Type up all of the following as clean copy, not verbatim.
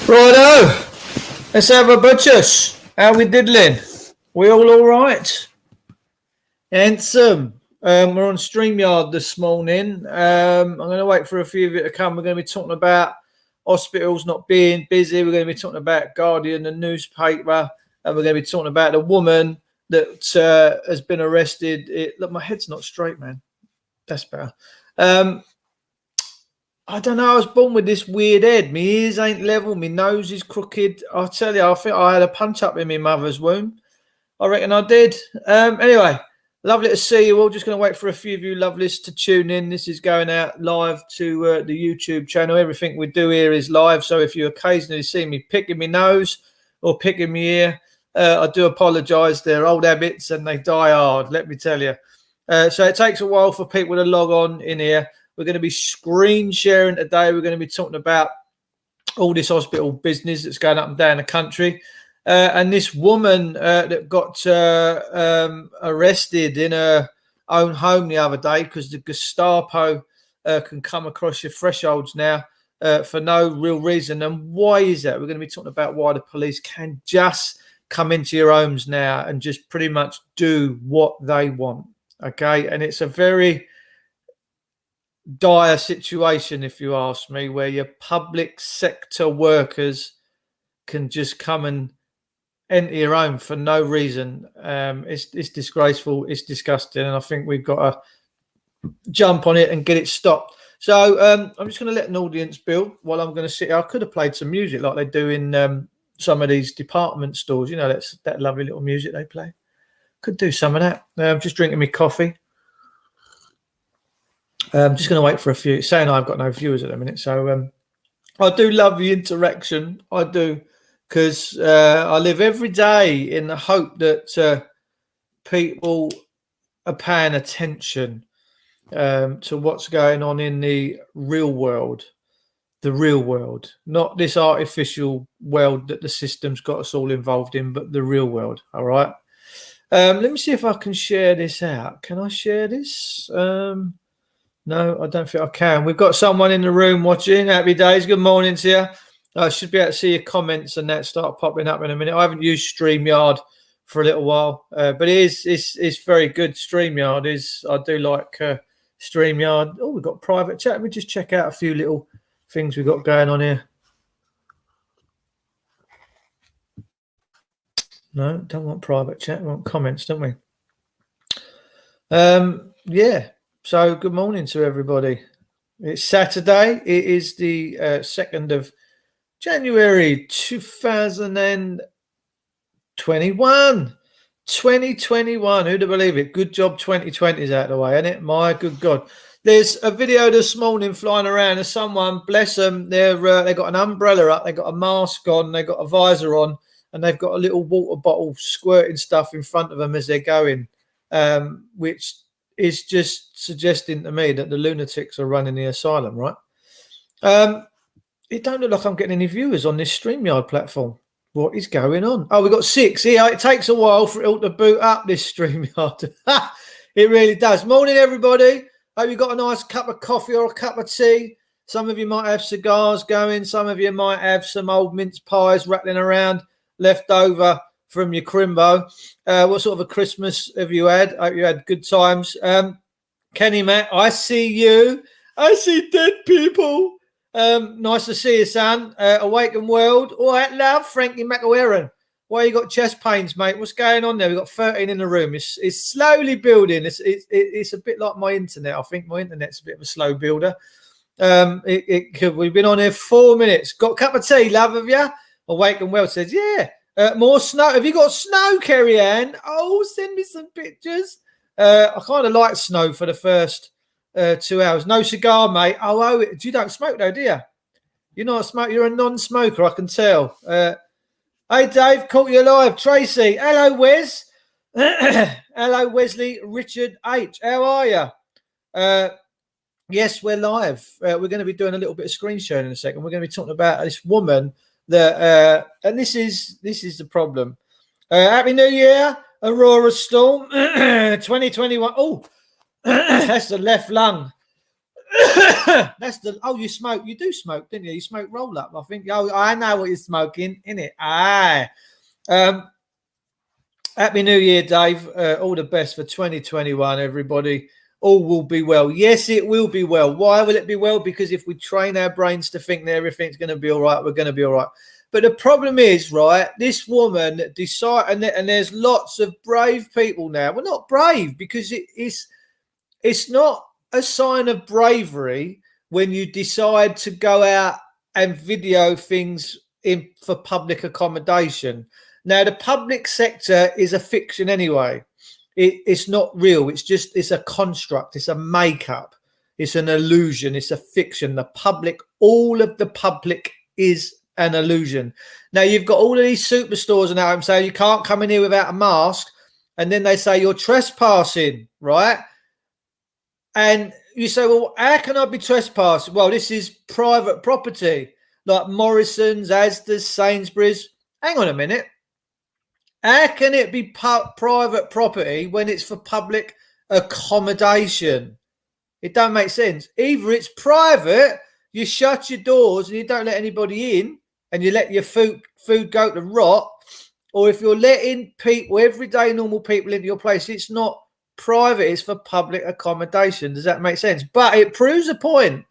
Righto, let's have a butchers. How we diddling? We all right? Handsome. We're on StreamYard this morning. I'm going to wait for a few of you to come. We're going to be talking about hospitals not being busy. We're going to be talking about Guardian, the newspaper. And we're going to be talking about the woman that has been arrested. Look, my head's not straight, man. That's better. I don't know. I was born with this weird head. My ears ain't level. My nose is crooked. I tell you, I think I had a punch up in my mother's womb. I reckon I did. Anyway, lovely to see you all. Just going to wait for a few of you lovelies to tune in. This is going out live to the YouTube channel. Everything we do here is live. So if you occasionally see me picking my nose or picking my ear, I do apologise. They're old habits and they die hard, let me tell you. So it takes a while for people to log on in here. We're going to be screen sharing today. We're going to be talking about all this hospital business that's going up and down the country. And this woman that got arrested in her own home the other day because the Gestapo can come across your thresholds now for no real reason. And why is that? We're going to be talking about why the police can just come into your homes now and just pretty much do what they want. Okay. And it's a very dire situation, if you ask me, where your public sector workers can just come and enter your home for no reason. It's disgraceful. It's disgusting. And I think we've got to jump on it and get it stopped. So I'm just going to let an audience build while I'm going to sit here. I could have played some music like they do in some of these department stores. You know, that's that lovely little music they play. Could do some of that. I'm just drinking my coffee. I'm just going to wait for a few. It's saying I've got no viewers at the minute. So I do love the interaction. I do. Because I live every day in the hope that people are paying attention to what's going on in the real world, not this artificial world that the system's got us all involved in, but the real world. All right. Let me see if I can share this out. Can I share this? No, I don't think I can. We've got someone in the room watching. Happy days. Good morning to you. I should be able to see your comments and that start popping up in a minute. I haven't used StreamYard for a little while, but it's very good. StreamYard is. I do like StreamYard. Oh, we've got private chat. Let me just check out a few little things we've got going on here. No, don't want private chat. We want comments, don't we? Yeah. So good morning to everybody. It's Saturday. It is the 2nd of January 2021. 2021. Who'd have believed it? Good job 2020 is out of the way, isn't it? My good God. There's a video this morning flying around of someone, bless them, they got an umbrella up, they got a mask on, they got a visor on, and they've got a little water bottle squirting stuff in front of them as they're going, which is just suggesting to me that the lunatics are running the asylum, right? It don't look like I'm getting any viewers on this StreamYard platform. What is going on? Oh, we've got 6 here. It takes a while for it all to boot up, this StreamYard. It really does. Morning, everybody. Hope you got a nice cup of coffee or a cup of tea. Some of you might have cigars going. Some of you might have some old mince pies rattling around left over from your crimbo. What sort of a Christmas have you had? I hope you had good times. Kenny Matt, I see you. I see dead people. Nice to see you, son. Awaken World. All right, love. Frankie McEweran. Why you got chest pains, mate? What's going on there? We've got 13 in the room. It's slowly building. It's a bit like my internet. I think my internet's a bit of a slow builder. We've been on here 4 minutes. Got a cup of tea, love, have you? Awaken World says, yeah. More snow. Have you got snow, Kerry Ann? Oh, send me some pictures. I kind of like snow for the first 2 hours. No cigar, mate. Oh, you don't smoke though, do you? You're not a smoker. You're a non-smoker, I can tell. Hey, Dave, caught you alive. Tracy. Hello, Wes. Hello, Wesley. Richard H. How are you? Yes, we're live. We're going to be doing a little bit of screen sharing in a second. We're going to be talking about this woman that, and this is the problem. Happy New Year, Aurora Storm, 2021. Oh, that's the left lung. That's the. Oh, you smoke. You do smoke, didn't you? You smoke roll up. I think. Oh, I know what you're smoking, innit? Aye. Happy New Year, Dave. All the best for 2021, everybody. All will be well. Yes, it will be well. Why will it be well? Because if we train our brains to think that everything's going to be all right, we're going to be all right. But the problem is, right, this woman decided, and there's lots of brave people now. Well, not brave, because it's not a sign of bravery when you decide to go out and video things for public accommodation. Now, the public sector is a fiction anyway. It's not real. It's a construct. It's a makeup. It's an illusion. It's a fiction. The public, all of the public is an illusion. Now, you've got all of these superstores and I'm saying you can't come in here without a mask. And then they say you're trespassing, right? And you say, well, how can I be trespassing? Well, this is private property, like Morrison's, Asda's, Sainsbury's. Hang on a minute. How can it be private property when it's for public accommodation? It don't make sense. Either it's private, you shut your doors and you don't let anybody in and you let your food go to rot, or if you're letting people, everyday normal people into your place, it's not private, it's for public accommodation. Does that make sense? But it proves a point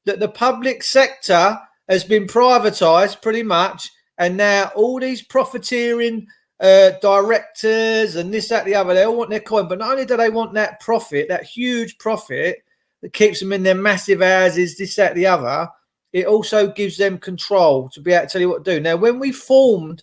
that the public sector has been privatized pretty much, and now all these profiteering directors and this, that, the other, they all want their coin. But not only do they want that profit, that huge profit that keeps them in their massive houses, this, that, the other, it also gives them control to be able to tell you what to do. Now, when we formed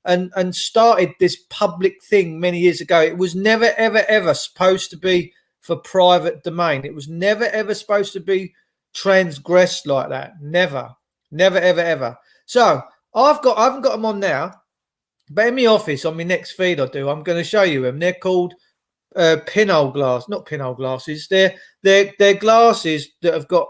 and started this public thing many years ago, it was never, ever, ever supposed to be for private domain. It was never, ever supposed to be transgressed like that. Never, never, ever, ever. So I haven't got them on now, but in my office on my next feed I'm going to show you them. They're called pinhole glass, not pinhole glasses. They're glasses that have got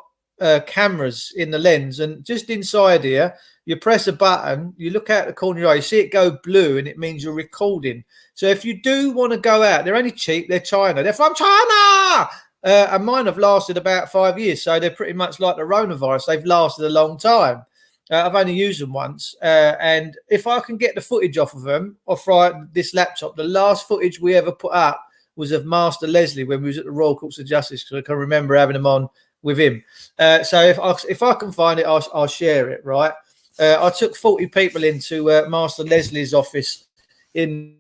cameras in the lens, and just inside here, you press a button, you look out the corner of your eye, you see it go blue, and it means you're recording. So if you do want to go out, they're only cheap, they're China, they're from China, and mine have lasted about 5 years, so they're pretty much like the coronavirus. They've lasted a long time. I've only used them once, and if I can get the footage off of them, off this laptop, the last footage we ever put up was of Master Leslie when we was at the Royal Courts of Justice, because I can remember having them on with him. So if I can find it, I'll share it, right? I took 40 people into Master Leslie's office in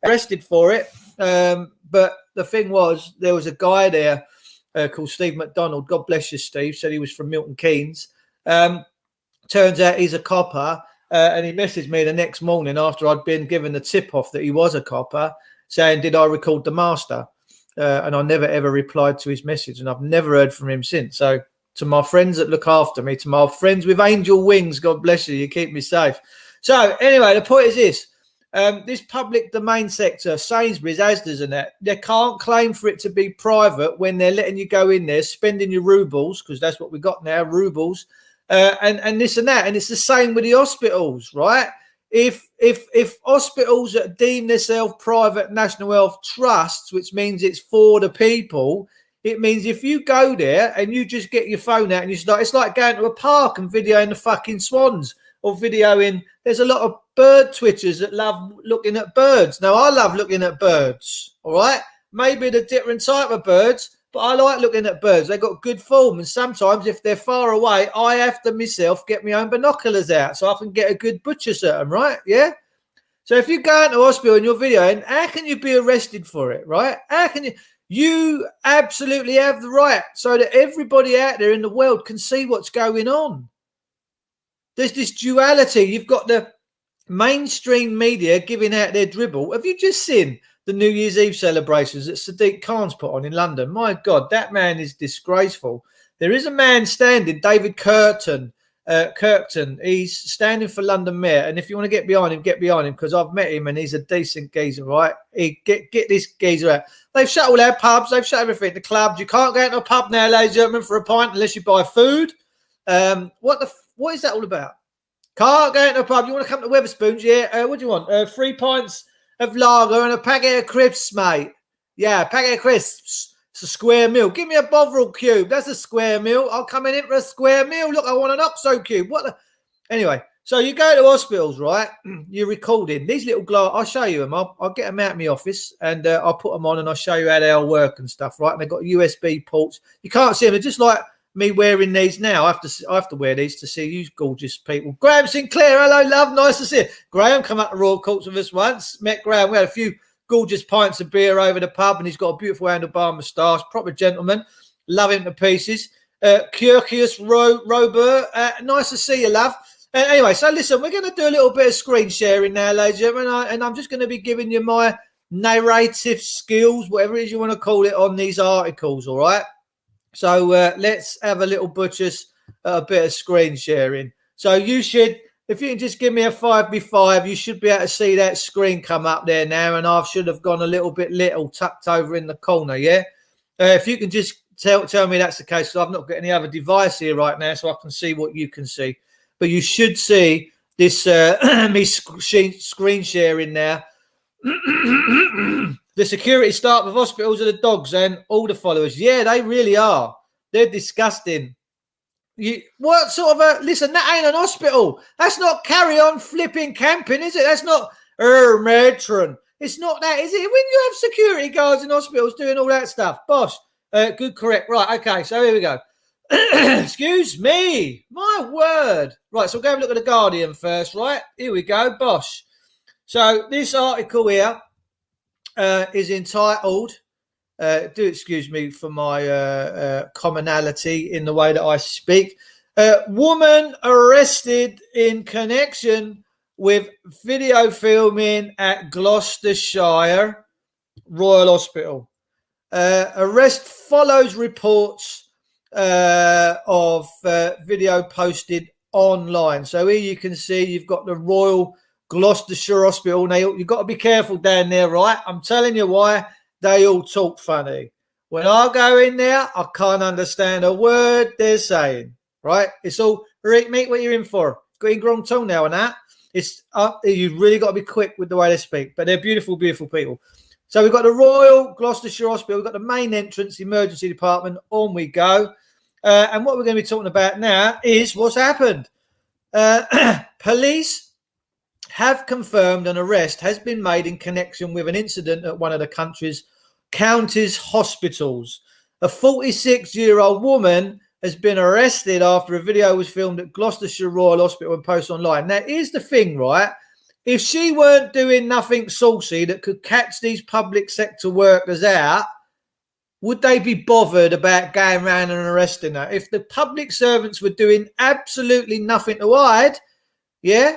arrested for it. But the thing was, there was a guy there called Steve McDonald. God bless you, Steve. Said he was from Milton Keynes. Turns out he's a copper. And he messaged me the next morning after I'd been given the tip off that he was a copper, saying, did I record the Master? And I never, ever replied to his message. And I've never heard from him since. So to my friends that look after me, to my friends with angel wings, God bless you. You keep me safe. So anyway, the point is this. This public domain sector, Sainsbury's, Asda's and that, they can't claim for it to be private when they're letting you go in there, spending your rubles, because that's what we got now, rubles, and this and that. And it's the same with the hospitals, right? If hospitals that deem themselves private national health trusts, which means it's for the people, it means if you go there and you just get your phone out and you start, it's like going to a park and videoing the fucking swans, or videoing. There's a lot of bird twitchers that love looking at birds. Now, I love looking at birds, all right? Maybe the different type of birds, but I like looking at birds. They've got good form, and sometimes if they're far away, I have to myself get my own binoculars out so I can get a good butcher's at them, right? Yeah? So if you go into hospital and you're videoing, how can you be arrested for it, right? How can you? You absolutely have the right so that everybody out there in the world can see what's going on. There's this duality. You've got the mainstream media giving out their dribble. Have you just seen the New Year's Eve celebrations that Sadiq Khan's put on in London? My God, that man is disgraceful. There is a man standing, David Kirkton. He's standing for London Mayor. And if you want to get behind him, because I've met him and he's a decent geezer, right? Get this geezer out. They've shut all our pubs. They've shut everything. The clubs. You can't go into a pub now, ladies and gentlemen, for a pint unless you buy food. What is that all about? Can't go into a pub. You want to come to Wetherspoons? Yeah. What do you want? 3 pints of lager and a packet of crisps, mate. Yeah, packet of crisps. It's a square meal. Give me a Bovril cube. That's a square meal. I'll come in for a square meal. Look, I want an OXO cube. What the? Anyway, so you go to hospitals, right? You're recording these little glass. I'll show you them. I'll get them out of my office and I'll put them on and I'll show you how they all work and stuff, right? And they've got USB ports. You can't see them. They're just like me wearing these now. I have to wear these to see you gorgeous people. Graham Sinclair, hello, love. Nice to see you. Graham come up to Royal Courts with us once. Met Graham. We had a few gorgeous pints of beer over the pub and he's got a beautiful handlebar moustache. Proper gentleman. Love him to pieces. Kyrkios Robert, nice to see you, love. Anyway, so listen, we're going to do a little bit of screen sharing now, ladies and gentlemen, and I'm just going to be giving you my narrative skills, whatever it is you want to call it, on these articles, all right? So let's have a little butchers, a bit of screen sharing. So you should, if you can just give me a 5x5, you should be able to see that screen come up there now, and I should have gone a little bit little, tucked over in the corner, yeah? If you can just tell me that's the case, because I've not got any other device here right now, so I can see what you can see. But you should see this me screen sharing now. The security staff of hospitals are the dogs and all the followers. Yeah, they really are. They're disgusting. What sort of a... Listen, that ain't an hospital. That's not carry on flipping camping, is it? That's not matron. It's not that, is it? When you have security guards in hospitals doing all that stuff. Bosh. Good, correct. Right, okay, so here we go. Excuse me, my word. Right, so we'll go have a look at the Guardian first, right? Here we go, Bosh. So this article here is entitled, do excuse me for my commonality in the way that I speak, woman arrested in connection with video filming at Gloucestershire Royal Hospital. Arrest follows reports of video posted online. So here you can see you've got the Royal Gloucestershire Hospital. Now you've got to be careful down there, right? I'm telling you why. They all talk funny. When I go in there, I can't understand a word they're saying, right? It's all, right, mate, what you're in for? Got grown tongue now and that. It's you've really got to be quick with the way they speak. But they're beautiful, beautiful people. So we've got the Royal Gloucestershire Hospital. We've got the main entrance, the emergency department. On we go. And what we're going to be talking about now is what's happened. Police have confirmed an arrest has been made in connection with an incident at one of the county's hospitals. A 46-year-old woman has been arrested after a video was filmed at Gloucestershire Royal Hospital and posted online. Now, here's the thing, right? If she weren't doing nothing saucy that could catch these public sector workers out, would they be bothered about going around and arresting her? If the public servants were doing absolutely nothing to hide, yeah,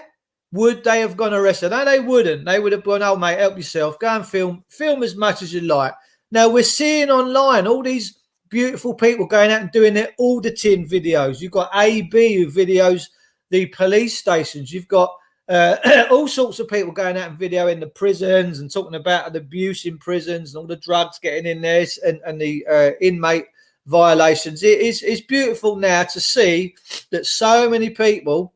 would they have gone arrested? No, they wouldn't. They would have gone, oh, mate, help yourself. Go and film as much as you like. Now, we're seeing online all these beautiful people going out and doing their auditing videos. You've got AB who videos the police stations. You've got all sorts of people going out and videoing the prisons and talking about the abuse in prisons and all the drugs getting in there and the inmate violations. It's beautiful now to see that so many people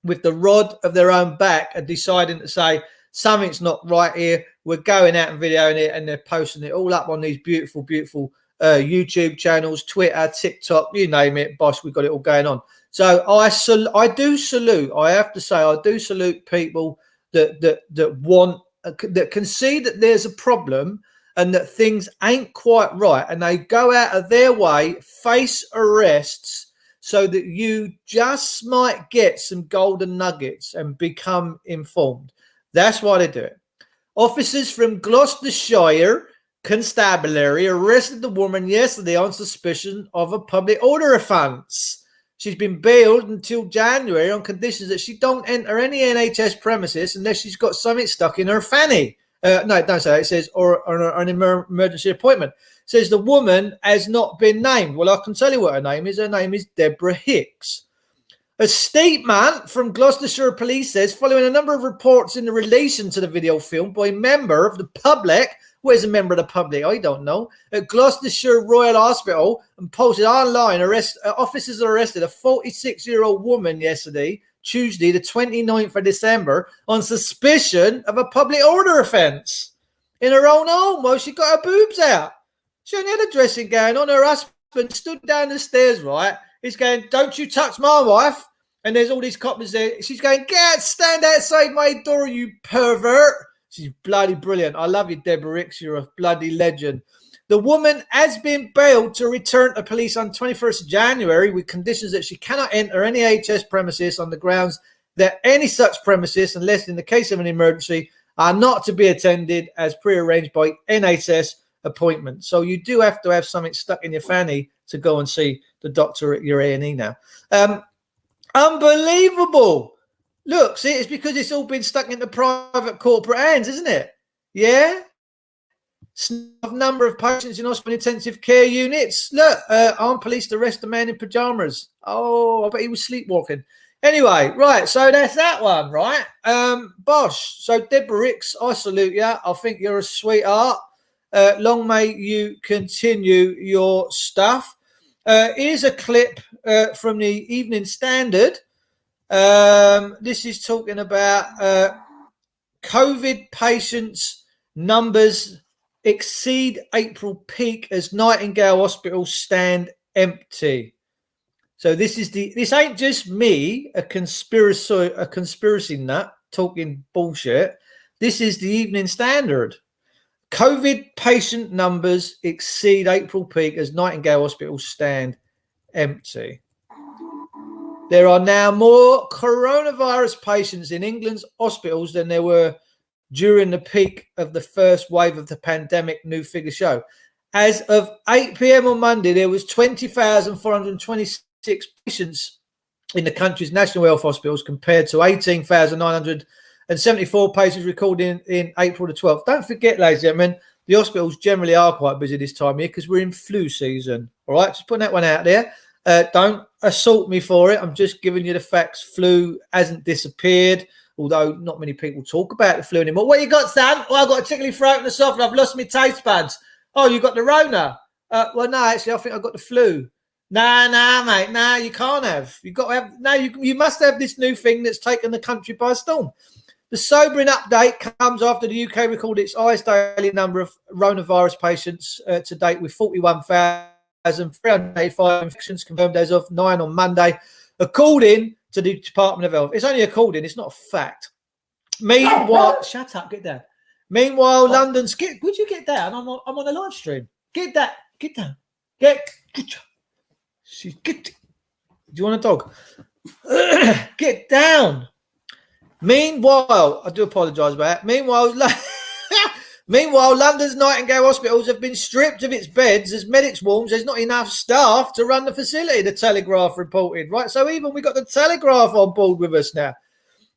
with the rod of their own back are deciding to say something's not right here. We're going out and videoing it, and they're posting it all up on these beautiful, beautiful YouTube channels, Twitter, TikTok, you name it. Boss, we've got it all going on. So I do salute. I have to say, I do salute people that can see that there's a problem and that things ain't quite right, and they go out of their way, face arrests, so that you just might get some golden nuggets and become informed. That's why they do it. Officers from Gloucestershire Constabulary arrested the woman yesterday on suspicion of a public order offence. She's been bailed until January on conditions that she don't enter any NHS premises unless she's got something stuck in her fanny. No, don't say that. It says, or an emergency appointment. It says the woman has not been named. Well, I can tell you what her name is. Her name is Deborah Hicks. A statement from Gloucestershire Police says, following a number of reports in relation to the video film by a member of the public, where's a member of the public? I don't know. At Gloucestershire Royal Hospital and posted online, officers arrested a 46-year-old woman yesterday, Tuesday, the 29th of December, on suspicion of a public order offence. in her own home while she got her boobs out. She only had a dressing gown on. Her husband stood down the stairs, right? He's going, "Don't you touch my wife." And there's all these coppers there. She's going, "Get out, stand outside my door, you pervert." She's bloody brilliant. I love you, Deborah Ricks. You're a bloody legend. The woman has been bailed to return to police on 21st of January with conditions that she cannot enter any NHS premises on the grounds that any such premises, unless in the case of an emergency, are not to be attended as prearranged by NHS appointment. So you do have to have something stuck in your fanny to go and see the doctor at your A&E now. Unbelievable. Look, see, it's because it's all been stuck into private corporate hands, isn't it? Yeah. Number of patients in hospital intensive care units. Look, armed police arrest a man in pajamas. Oh, I bet he was sleepwalking. Anyway, right, so that's that one, right? Bosh. So Deborah Ricks, I salute you. I think you're a sweetheart. Long may you continue your stuff. Here's a clip from the Evening Standard. This is talking about COVID patients numbers exceed April peak as Nightingale hospitals stand empty. So this ain't just me, a conspiracy nut talking bullshit. This is the Evening Standard. COVID patient numbers exceed April peak as Nightingale hospitals stand empty. There are now more coronavirus patients in England's hospitals than there were during the peak of the first wave of the pandemic, new figures show. As of 8 p.m. on Monday, there was 20,426 patients in the country's national health hospitals compared to 18,974 patients recorded in April the 12th. Don't forget, ladies and gentlemen, the hospitals generally are quite busy this time of year because we're in flu season. All right, just putting that one out there. Don't assault me for it. I'm just giving you the facts. Flu hasn't disappeared, although not many people talk about the flu anymore. What you got, Sam? Oh, I've got a tickly throat and a soft, and I've lost my taste buds. Oh, you got the Rona? Well, no, actually, I think I got the flu. Nah, mate. Nah, you can't have. You got to have. No, you must have this new thing that's taken the country by storm. The sobering update comes after the UK recorded its highest daily number of coronavirus patients to date, with 41,385 infections confirmed as of 9 on Monday, according to the Department of Health. It's only according, it's not a fact. Meanwhile, shut up, get down. Meanwhile, London's would you get down? I'm on a live stream. Get down. Get. Do you want a dog? Get down. Meanwhile, I do apologise about that. Meanwhile, London's Nightingale hospitals have been stripped of its beds as medics warns there's not enough staff to run the facility, the Telegraph reported. Right, so even we got the Telegraph on board with us now.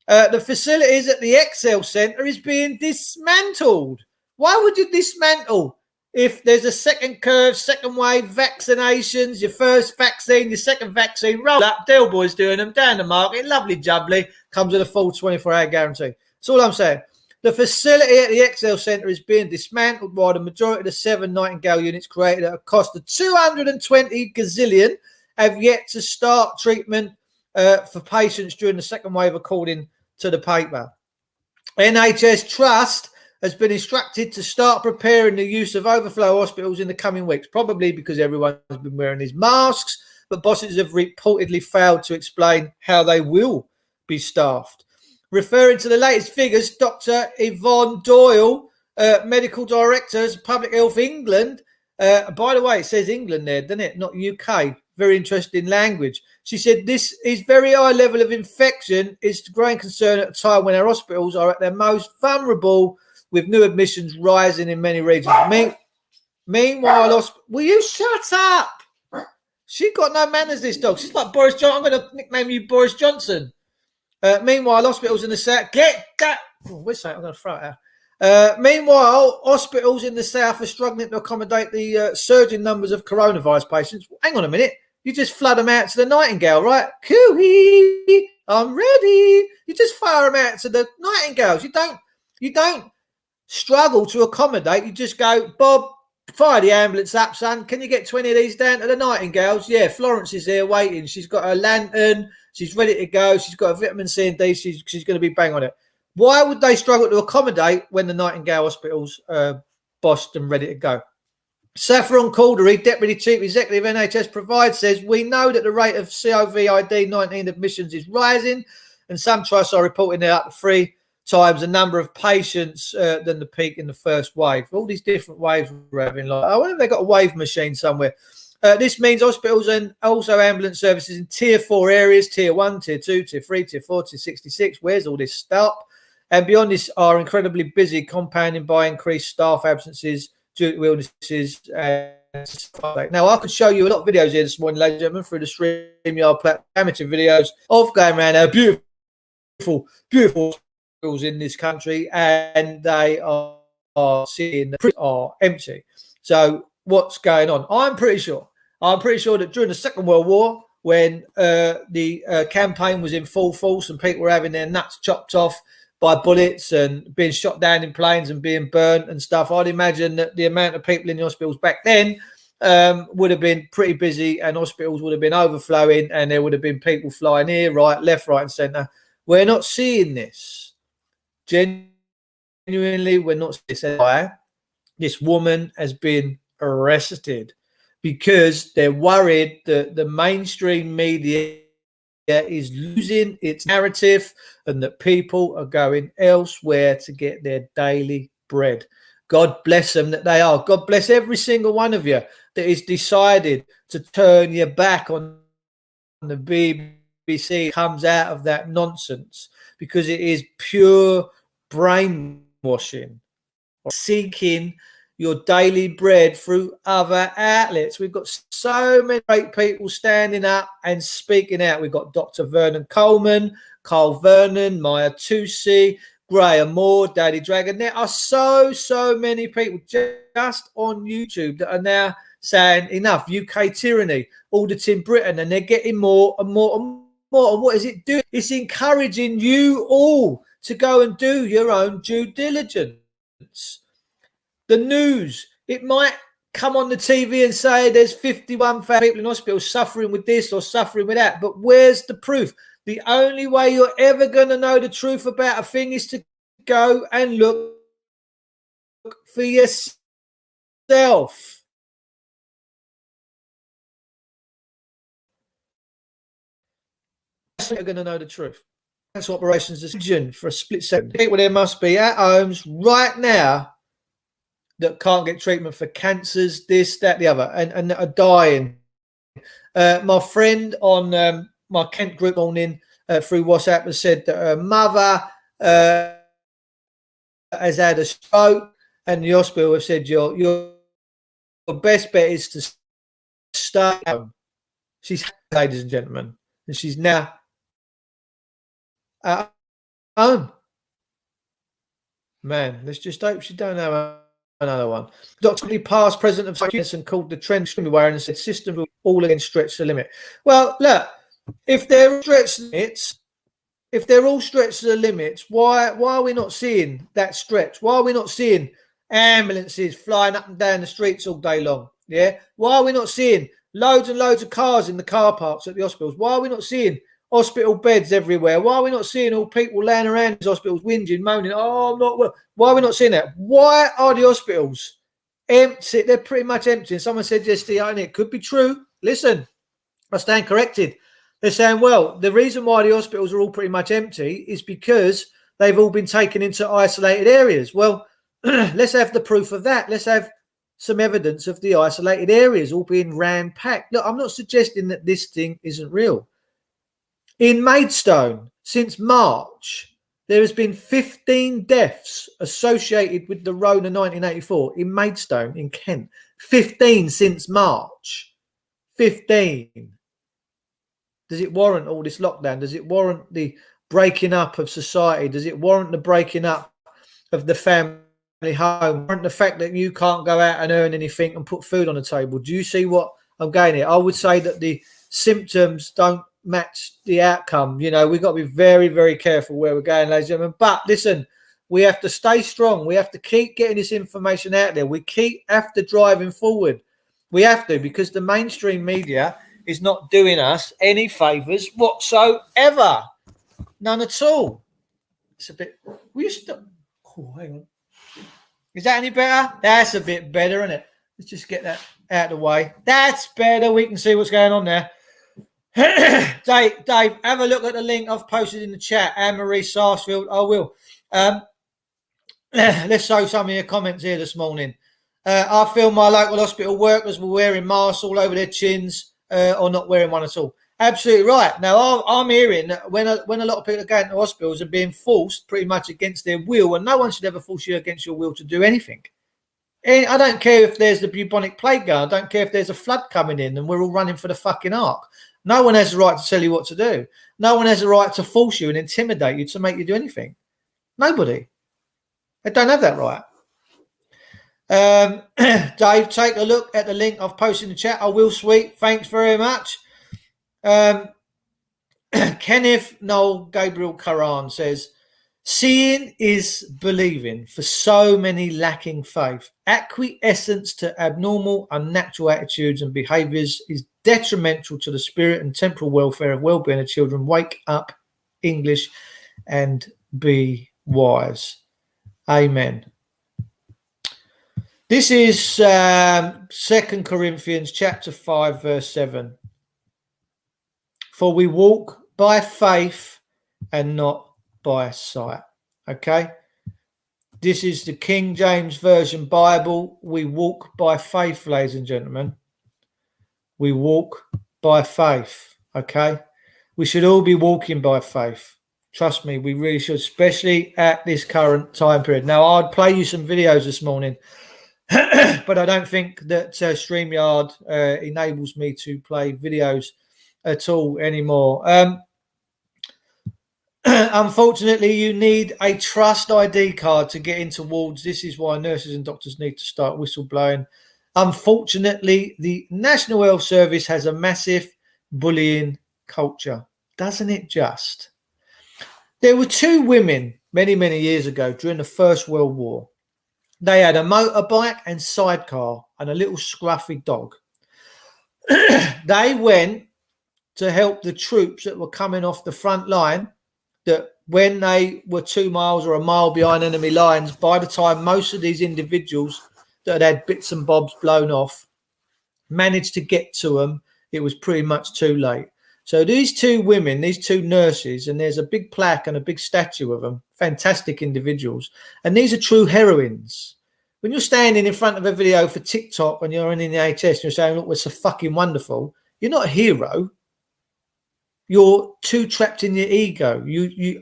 The facilities at the Excel Centre is being dismantled. Why would you dismantle if there's a second curve, second wave, vaccinations, your first vaccine, your second vaccine, roll up, Del Boy's doing them, down the market, lovely jubbly, comes with a full 24-hour guarantee. That's all I'm saying. The facility at the Excel Centre is being dismantled while the majority of the 7 Nightingale units created at a cost of 220 gazillion have yet to start treatment for patients during the second wave, according to the paper. NHS Trust has been instructed to start preparing the use of overflow hospitals in the coming weeks, probably because everyone's been wearing these masks, but bosses have reportedly failed to explain how they will be staffed. Referring to the latest figures, Dr. Yvonne Doyle, Medical Director of Public Health England, by the way, it says England there, doesn't it? Not UK. Very interesting language. She said this is very high level of infection is a growing concern at a time when our hospitals are at their most vulnerable, with new admissions rising in many regions. Meanwhile, will you shut up? She got no manners, this dog. She's like Boris Johnson. I'm going to nickname you Boris Johnson. Meanwhile, hospitals in the south get that. Oh, wait a second, I'm going to throw it out. Meanwhile, hospitals in the south are struggling to accommodate the surging numbers of coronavirus patients. Hang on a minute. You just flood them out to the Nightingale, right? Cooey, I'm ready. You just fire them out to the Nightingales. You don't struggle to accommodate. You just go, Bob, fire the ambulance up, son. Can you get 20 of these down to the Nightingales? Yeah, Florence is there waiting. She's got her lantern. She's ready to go. She's got a vitamin C and D. She's going to be bang on it. Why would they struggle to accommodate when the Nightingale Hospital's bossed and ready to go? Saffron Caldery, Deputy Chief Executive NHS Provide, says, we know that the rate of COVID-19 admissions is rising, and some trusts are reporting they're up to 3 times the number of patients than the peak in the first wave. All these different waves we're having. Like, I wonder if they've got a wave machine somewhere. This means hospitals and also ambulance services in tier 4 areas, tier 1, tier 2, tier 3, tier 4, tier 66. Where's all this stop? And beyond this are incredibly busy, compounding by increased staff absences due to illnesses. Now, I could show you a lot of videos here this morning, ladies and gentlemen, through the StreamYard platform, amateur videos of going around our beautiful hospitals in this country, and they are sitting are empty. So what's going on? I'm pretty sure that during the Second World War, when the campaign was in full force and people were having their nuts chopped off by bullets and being shot down in planes and being burnt and stuff, I'd imagine that the amount of people in the hospitals back then would have been pretty busy, and hospitals would have been overflowing, and there would have been people flying here, right, left, right and centre. We're not seeing this. Genuinely, we're not seeing this. This woman has been arrested because they're worried that the mainstream media is losing its narrative and that people are going elsewhere to get their daily bread. God bless them that they are. God bless every single one of you that has decided to turn your back on the BBC, comes out of that nonsense, because it is pure brainwashing, seeking your daily bread through other outlets. We've got so many great people standing up and speaking out. We've got Dr. Vernon Coleman, Carl Vernon, Maya Tusi, Graham Moore, Daddy Dragon. There are so many people just on YouTube that are now saying enough, UK tyranny, auditing Britain, and they're getting more and more and more. And what is it doing? It's encouraging you all to go and do your own due diligence. The news, it might come on the TV and say there's 51,000 people in hospital suffering with this or suffering with that, but where's the proof? The only way you're ever going to know the truth about a thing is to go and look for yourself. That's when you're going to know the truth. That's operations decision for a split second. People there must be at homes right now that can't get treatment for cancers, this, that, the other, and are dying. My friend on my Kent group morning through WhatsApp has said that her mother has had a stroke, and the hospital have said your best bet is to stay home. She's, ladies and gentlemen, and she's now at home. Man, let's just hope she don't have another one. Dr. Lee, past president of Parkinson, called the trend extremely worrying and said systems will all again stretch the limit. Well, look, if they're stretched limits, if they're all stretched to the limits, why are we not seeing that stretch? Why are we not seeing ambulances flying up and down the streets all day long? Yeah. Why are we not seeing loads and loads of cars in the car parks at the hospitals? Why are we not seeing hospital beds everywhere? Why are we not seeing all people laying around these hospitals whinging, moaning, oh, I'm not well? Why are we not seeing that? Why are the hospitals empty? They're pretty much empty. And someone said yesterday, and it could be true. Listen, I stand corrected. They're saying, well, the reason why the hospitals are all pretty much empty is because they've all been taken into isolated areas. Well, let's have the proof of that. Let's have some evidence of the isolated areas all being ram-packed. Look, I'm not suggesting that this thing isn't real. In Maidstone, since March, there has been 15 deaths associated with the Rona 1984 in Maidstone in Kent. 15 since March. 15. Does it warrant all this lockdown? Does it warrant the breaking up of society? Does it warrant the breaking up of the family home? Warrant the fact that you can't go out and earn anything and put food on the table? Do you see what I'm going here? I would say that the symptoms don't match the outcome. You know, we've got to be very, very careful where we're going, ladies and gentlemen. But listen, we have to stay strong. We have to keep getting this information out there. We have to driving forward. We have to, because the mainstream media is not doing us any favours whatsoever. None at all. It's a bit. We used to. Oh, hang on. Is that any better? That's a bit better, isn't it? Let's just get that out of the way. That's better. We can see what's going on there. Dave, have a look at the link I've posted in the chat. Anne-Marie Sarsfield. I will. Let's show some of your comments here this morning. I feel my local hospital workers were wearing masks all over their chins or not wearing one at all. Absolutely right. Now, I'm hearing that when a lot of people are going to hospitals and being forced pretty much against their will, and no one should ever force you against your will to do anything. And I don't care if there's the bubonic plague going. I don't care if there's a flood coming in and we're all running for the fucking ark. No one has the right to tell you what to do. No one has the right to force you and intimidate you to make you do anything. Nobody. They don't have that right. Dave, take a look at the link I've posted in the chat. I will, sweet. Thanks very much. Kenneth Noel Gabriel Karan says, seeing is believing for so many lacking faith. Acquiescence to abnormal, unnatural attitudes and behaviours is detrimental to the spirit and temporal welfare of well-being of children. Wake up, English, and be wise. Amen. This is 2 Corinthians chapter 5, verse 7. For we walk by faith and not by sight. Okay? This is the King James Version Bible. We walk by faith, ladies and gentlemen. We walk by faith. Okay? We should all be walking by faith. Trust me, we really should, especially at this current time period. Now, I'd play you some videos this morning, but I don't think that StreamYard enables me to play videos at all anymore. Unfortunately, you need a trust ID card to get into wards. This is why nurses and doctors need to start whistleblowing. Unfortunately, the National Health Service has a massive bullying culture, doesn't it just? There were two women many, many years ago during the First World War. They had a motorbike and sidecar and a little scruffy dog. They went to help the troops that were coming off the front line, that when they were 2 miles or a mile behind enemy lines, by the time most of these individuals that had bits and bobs blown off managed to get to them, it was pretty much too late. So these two women, these two nurses, and there's a big plaque and a big statue of them, fantastic individuals. And these are true heroines. When you're standing in front of a video for TikTok and you're in the NHS and you're saying, look, we're so fucking wonderful, you're not a hero. You're too trapped in your ego.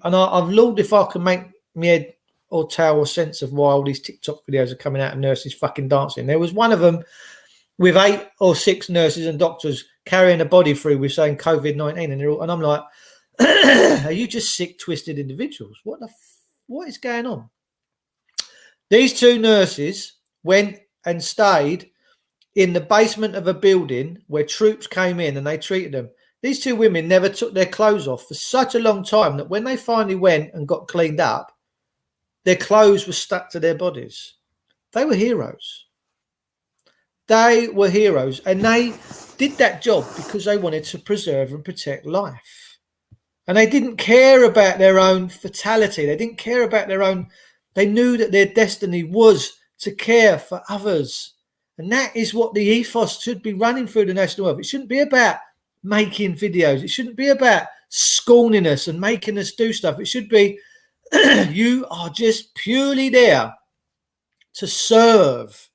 I've looked if I can make my head or tail or sense of why all these TikTok videos are coming out of nurses fucking dancing. There was one of them with 8 or 6 nurses and doctors carrying a body through with saying COVID-19, and I'm like, are you just sick, twisted individuals? What is going on? These two nurses went and stayed in the basement of a building where troops came in and they treated them. These two women never took their clothes off for such a long time that when they finally went and got cleaned up, their clothes were stuck to their bodies. They were heroes. They were heroes, and they did that job because they wanted to preserve and protect life. And they didn't care about their own fatality. They didn't care about their own. They knew that their destiny was to care for others. And that is what the ethos should be running through the National Health. It shouldn't be about making videos. It shouldn't be about scorning us and making us do stuff. It should be, you are just purely there to serve.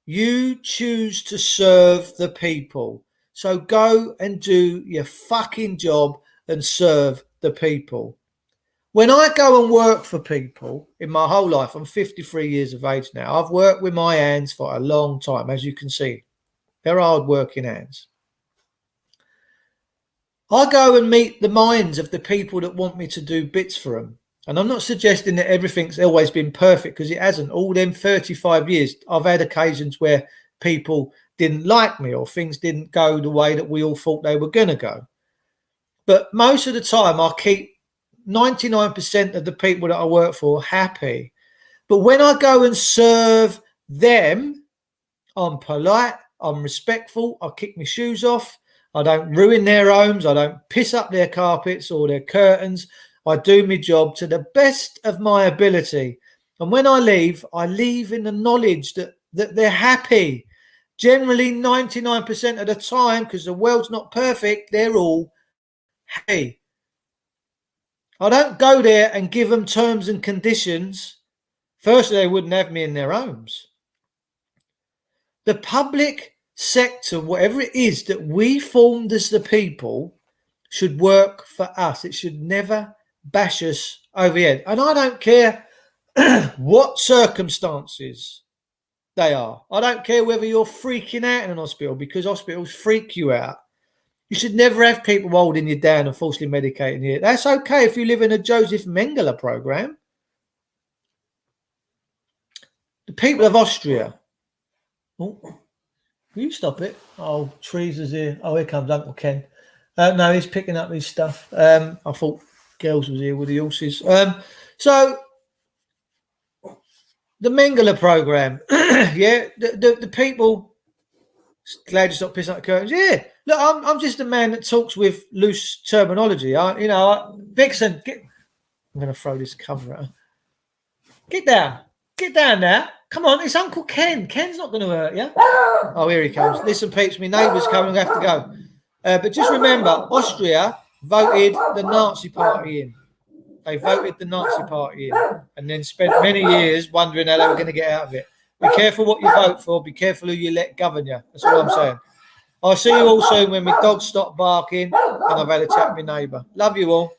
You choose to serve the people. So go and do your fucking job and serve the people. When I go and work for people in my whole life, I'm 53 years of age now. I've worked with my hands for a long time, as you can see. They're hard-working hands. I go and meet the minds of the people that want me to do bits for them. And I'm not suggesting that everything's always been perfect, because it hasn't. All them 35 years, I've had occasions where people didn't like me or things didn't go the way that we all thought they were going to go. But most of the time, I keep 99% of the people that I work for happy. But when I go and serve them, I'm polite, I'm respectful, I kick my shoes off, I don't ruin their homes, I don't piss up their carpets or their curtains, I do my job to the best of my ability. And when I leave in the knowledge that they're happy. Generally, 99% of the time, because the world's not perfect, they're all happy. I don't go there and give them terms and conditions. Firstly, they wouldn't have me in their homes. The public sector, whatever it is that we formed as the people, should work for us. It should never bash us over the head. And I don't care what circumstances they are. I don't care whether you're freaking out in an hospital, because hospitals freak you out. You should never have people holding you down and falsely medicating you. That's okay if you live in a Joseph Mengele program. The people of Austria. Oh, will you stop it? Oh, trees is here. Oh, here comes Uncle Ken. No, he's picking up his stuff. I thought girls was here with the horses. So the Mengele program, yeah, the people. Glad you stopped pissing up the curtains. Yeah, look, I'm just a man that talks with loose terminology. Vixen, I'm going to throw this cover at her. Get down now. Come on, it's Uncle Ken. Ken's not going to hurt you. Oh, here he comes. Listen, peeps, my neighbour's coming. I have to go. But just remember, Austria voted the Nazi party in. They voted the Nazi party in and then spent many years wondering how they were going to get out of it. Be careful what you vote for. Be careful who you let govern you. That's all I'm saying. I'll see you all soon when my dogs stop barking and I've had a chat with my neighbour. Love you all.